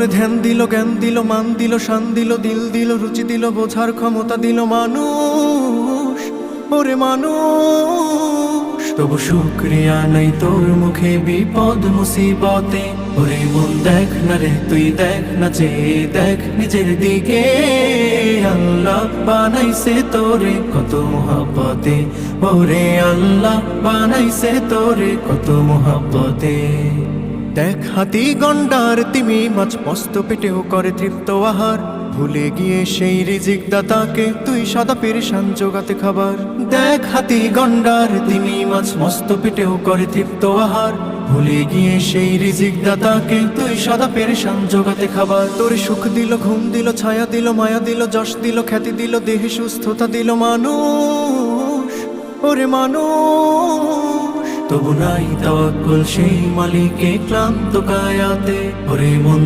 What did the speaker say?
তোরে ধ্যান দিল, জ্ঞান দিল, মান দিল, শান দিল, দিল দিল, রুচি দিল, বোঝার ক্ষমতা দিল মানুষ, ওরে মানুষ। তবু শুকরিয়া নাই তোর মুখে বিপদ মুসিবতে। ওরে মন দেখ না রে, তুই দেখ না, চেয়ে দেখ নিজের দিকে। আল্লাহ বানাইছে তোরে কত মোহাব্বতে, ওরে আল্লাহ বানাইছে তোরে কত মোহাব্বতে। দেখ হাতি গন্ডার তিমি মাছ মস্ত পেটেও করে তৃপ্ত আহার, ভুলে গিয়ে সেই রিজিক দাতাকে তুই সদা পেরেশান জোগাতে খাবার। দেখ হাতি গন্ডার তিমি মাছ মস্ত পেটেও করে তৃপ্ত আহার, ভুলে গিয়ে সেই রিজিক দাতাকে তুই সদা পেরেশান জোগাতে খাবার। তোরে সুখ দিল, ঘুম দিল, ছায়া দিল, মায়া দিল, যশ দিল, খ্যাতি দিল, দেহে সুস্থতা দিল মানুষ, ওরে মানুষ। তবু নাই তাওয়াক্কুল সেই মালিকে ক্লান্ত কায়াতে, ওরে মন